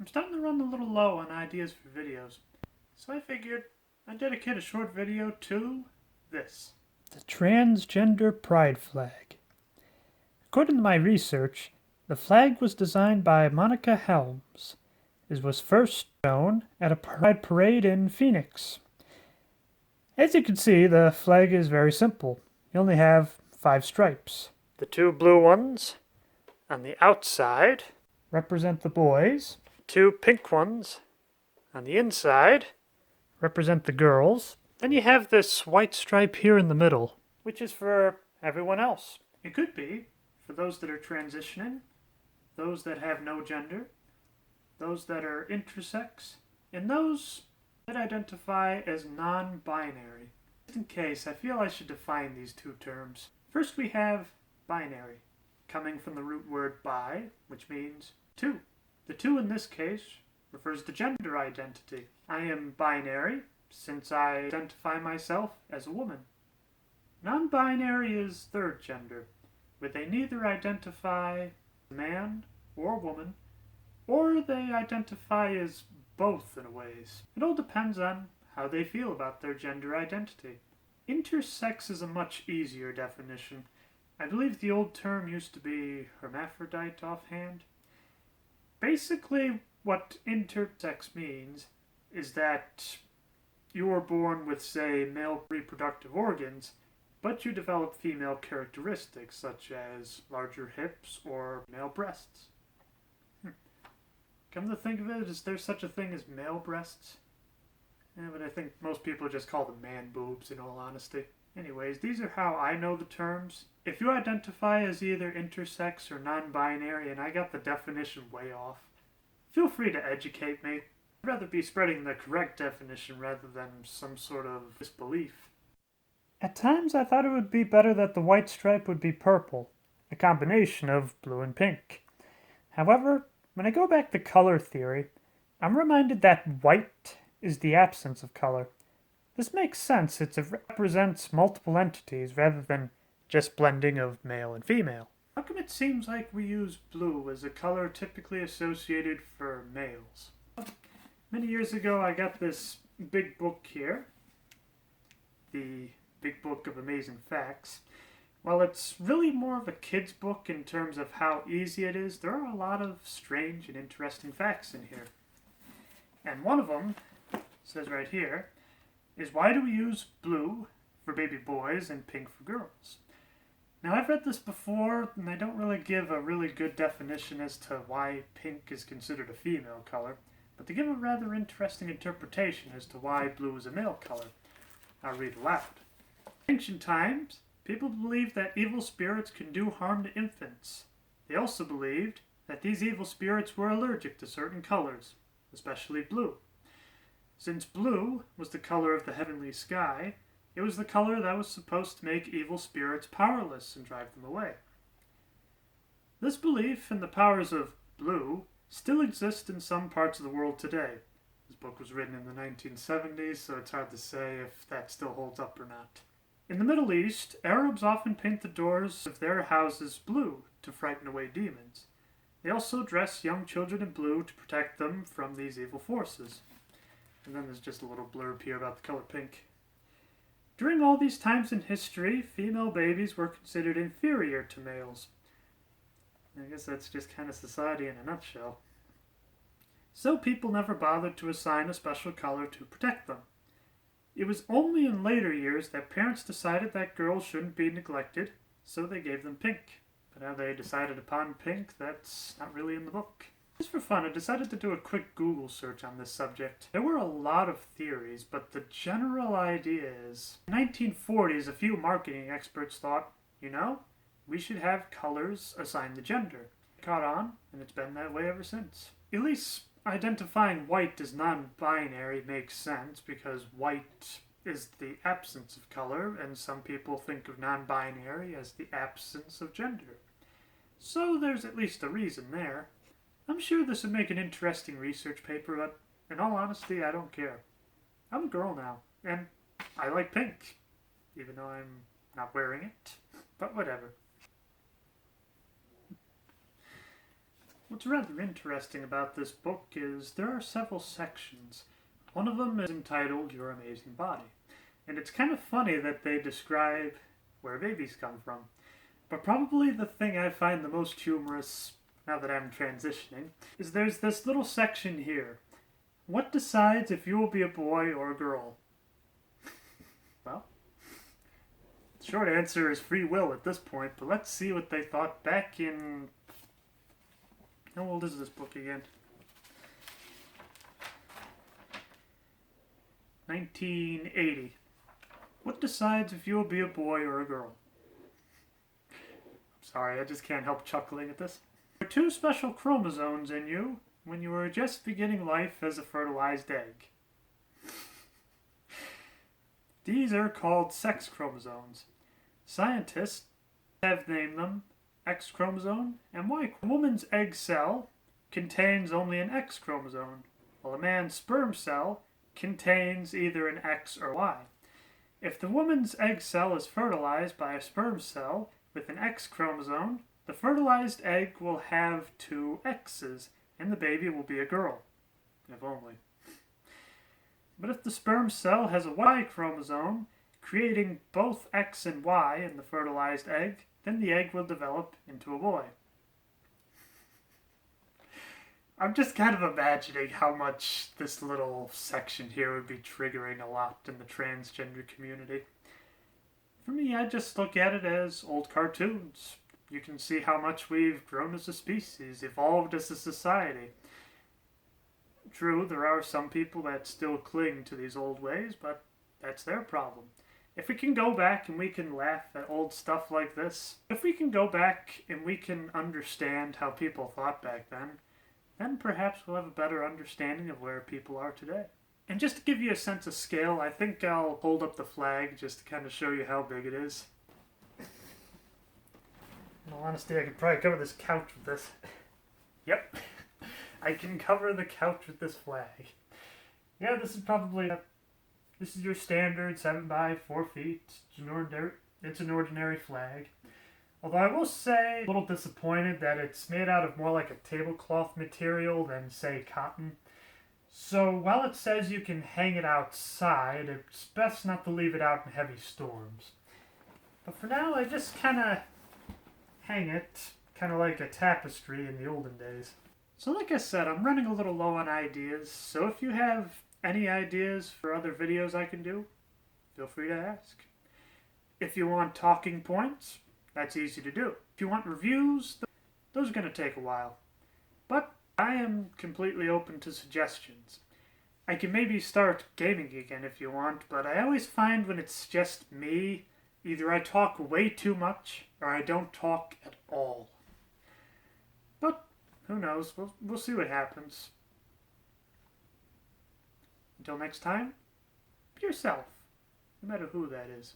I'm starting to run a little low on ideas for videos, so I figured I'd dedicate a short video to this. The Transgender Pride Flag. According to my research, the flag was designed by Monica Helms. It was first shown at a pride parade in Phoenix. As you can see, the flag is very simple. You only have 5 stripes. The 2 blue ones on the outside represent the boys. 2 pink ones on the inside represent the girls. Then you have this white stripe here in the middle, which is for everyone else. It could be for those that are transitioning, those that have no gender, those that are intersex, and those that identify as non-binary. Just in case, I feel I should define these 2 terms. First we have binary, coming from the root word bi, which means 2. The 2 in this case refers to gender identity. I am binary, since I identify myself as a woman. Non-binary is third gender, where they neither identify man or woman, or they identify as both in ways. It all depends on how they feel about their gender identity. Intersex is a much easier definition. I believe the old term used to be hermaphrodite offhand. Basically, what intersex means is that you were born with, say, male reproductive organs, but you develop female characteristics such as larger hips or male breasts. Come to think of it, is there such a thing as male breasts? Yeah, but I think most people just call them man boobs in all honesty. Anyways, these are how I know the terms. If you identify as either intersex or non-binary and I got the definition way off, feel free to educate me. I'd rather be spreading the correct definition rather than some sort of disbelief. At times I thought it would be better that the white stripe would be purple, a combination of blue and pink. However, when I go back to color theory, I'm reminded that white is the absence of color. This makes sense, it represents multiple entities rather than just blending of male and female. How come it seems like we use blue as a color typically associated for males? Many years ago I got this big book here, the Big Book of Amazing Facts. While it's really more of a kid's book in terms of how easy it is, there are a lot of strange and interesting facts in here. And one of them, says right here, is why do we use blue for baby boys and pink for girls? Now I've read this before and they don't really give a really good definition as to why pink is considered a female color, but they give a rather interesting interpretation as to why blue is a male color. I'll read aloud. In ancient times, people believed that evil spirits can do harm to infants. They also believed that these evil spirits were allergic to certain colors, especially blue. Since blue was the color of the heavenly sky, it was the color that was supposed to make evil spirits powerless and drive them away. This belief in the powers of blue still exists in some parts of the world today. This book was written in the 1970s, so it's hard to say if that still holds up or not. In the Middle East, Arabs often paint the doors of their houses blue to frighten away demons. They also dress young children in blue to protect them from these evil forces. And then there's just a little blurb here about the color pink. During all these times in history, female babies were considered inferior to males. I guess that's just kind of society in a nutshell. So people never bothered to assign a special color to protect them. It was only in later years that parents decided that girls shouldn't be neglected, so they gave them pink. But how they decided upon pink, that's not really in the book. Just for fun, I decided to do a quick Google search on this subject. There were a lot of theories, but the general idea is, in the 1940s, a few marketing experts thought, we should have colors assigned to gender. It caught on, and it's been that way ever since. At least identifying white as non-binary makes sense, because white is the absence of color, and some people think of non-binary as the absence of gender. So there's at least a reason there. I'm sure this would make an interesting research paper, but in all honesty, I don't care. I'm a girl now, and I like pink, even though I'm not wearing it, but whatever. What's rather interesting about this book is there are several sections. One of them is entitled Your Amazing Body. And it's kind of funny that they describe where babies come from. But probably the thing I find the most humorous, now that I'm transitioning, is there's this little section here. What decides if you will be a boy or a girl? Well, the short answer is free will at this point, but let's see what they thought back in... How old is this book again? 1980. What decides if you will be a boy or a girl? I'm sorry, I just can't help chuckling at this. There are two special chromosomes in you when you were just beginning life as a fertilized egg. These are called sex chromosomes. Scientists have named them X chromosome and Y. A woman's egg cell contains only an X chromosome, while a man's sperm cell contains either an X or Y. If the woman's egg cell is fertilized by a sperm cell with an X chromosome, the fertilized egg will have two X's, and the baby will be a girl. If only. But if the sperm cell has a Y chromosome, creating both X and Y in the fertilized egg, then the egg will develop into a boy. I'm just kind of imagining how much this little section here would be triggering a lot in the transgender community. For me, I just look at it as old cartoons. You can see how much we've grown as a species, evolved as a society. True, there are some people that still cling to these old ways, but that's their problem. If we can go back and we can laugh at old stuff like this, if we can go back and we can understand how people thought back then perhaps we'll have a better understanding of where people are today. And just to give you a sense of scale, I think I'll hold up the flag just to kind of show you how big it is. In all honesty, I could probably cover this couch with this. Yep. I can cover the couch with this flag. Yeah, this is probably... This is your standard 7 by 4 feet. It's an ordinary flag. Although I will say, a little disappointed that it's made out of more like a tablecloth material than, say, cotton. So while it says you can hang it outside, it's best not to leave it out in heavy storms. But for now, I just kind of hang it, kind of like a tapestry in the olden days. So like I said, I'm running a little low on ideas, so if you have any ideas for other videos I can do, feel free to ask. If you want talking points, that's easy to do. If you want reviews, those are going to take a while. But I am completely open to suggestions. I can maybe start gaming again if you want, but I always find when it's just me, either I talk way too much or I don't talk at all. But who knows? We'll see what happens. Until next time, be yourself, no matter who that is.